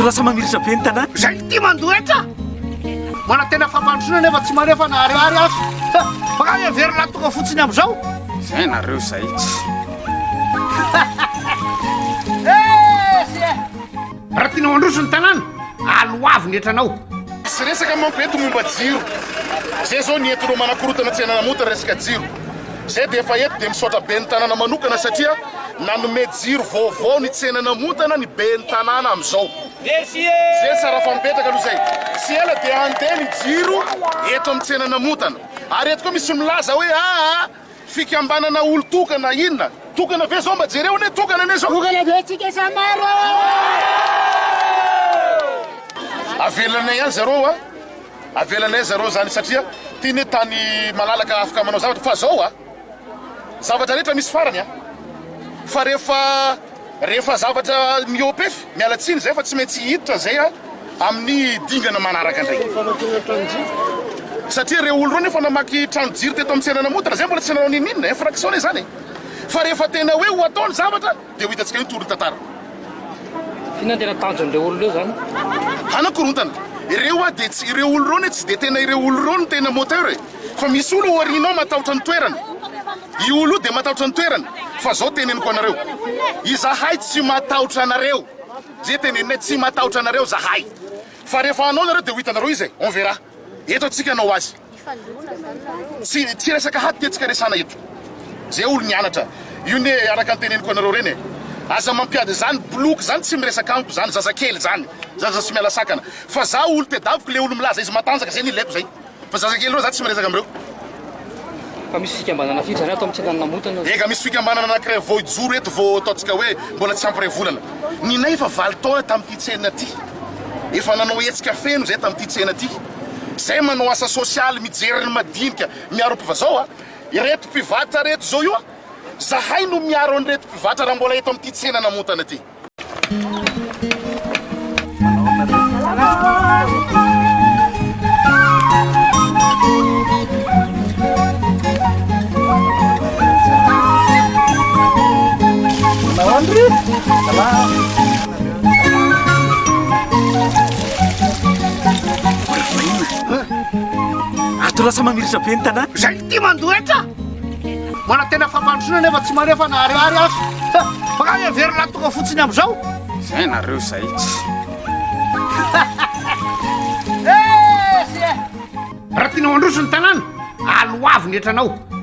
lasa mamiritra be ny tanàna zay ty mandoetra mana tena fampandrosona nefa tsy manefa na ariary azy baka everina tonga fotsiny am'izao zay nareo zay tsy raha tianao androsony tanàna aloavy netranao sy resaka manko eto momba jiro zay zao ny entinao manakorontana Tsenan'ny Namontana resaka jiro zay dia efa eto dia misaotra be ny tanàna manokana satria nanome jiro vaovao ny Tsenan'ny Namontana ny be ny tanàna am'izao zay tsara fampetraka aloha zay tsy ela dia andeha ny jiro eto amin'ny Tsenan'ny Namontana ary eto koa misy milaza hoe fikambanana olo tokana inona tokana ve zao mba jereo ne tokana ne zao tokana be tsika samaro avelanay any zareo avelanay zareo zany satria tiany tany malalaka afaka manao zavatra fa zao zavatra rehetra misy farany fa rehefa zavatra miopefy mialatsiny zay fa tsy maintsy hiditra zay amin'ny dingana manaraka ndray satria reo olo reo nefa namaky trano jiro teto amin'ny Tsenan'ny Namontana zay mbola tsy nanao ninina infraction zany fa rehefa tena hoe ho ataony zavatra dia ho hitantsika io torony tantara finan tena tanjon'ireo olo reo zany hanakorontana ireo dia tsy ireo olo reo ne tsy dia tena ireo olo reo no tena moteur fa misy olo orinao matahotra ny toerana i olo dia matahotra ny toerana fa zao teneniko anareo izahay tsy matahotra anareo zay teneninay tsy matahotra anareo zahay fa rehefa anao nareo dia ho hitanareo izy on verra eto atsika anao azy tsy resaka haty tiatsika resana eto zay olo nianatra io ne araka ny teneniko anareo reny aza mampiady zany bloky zany tsy miresaka amiko zany zazakely zany zaza tsy miala sakana fa za olo tedaviko le olo milaza izy matanjaka zay nilaiko zay fa zazakely reo za tsy miresaka amreo fa misy fikambanana fitra zany ato amin'ny Tsenan'ny Namontana eka misy fikambanana anankiray vao ijoro eto vao ataontsika hoe mbola tsy ampiray volana ninay efa valy taona tamin'ity tsena ty efa nanao hetsika feno zay tamin'ity tsena ty zay manao asa sosialy mijeriny madinika miaro mpiva zao ireto mpivatra reto zao io zahay no miaro an'ireto mpivatra raha mbola eto amin'ity Tsenan'ny Namontana ty ato lasa mamiritra be ny tanàna zay ty mandoetra mana tena fampandrosona nefa tsy manefa na ariary azy baka everina tonga fotsiny am'izao zay nareo zay tsy raha tianao androsony tanàna aloavy netranao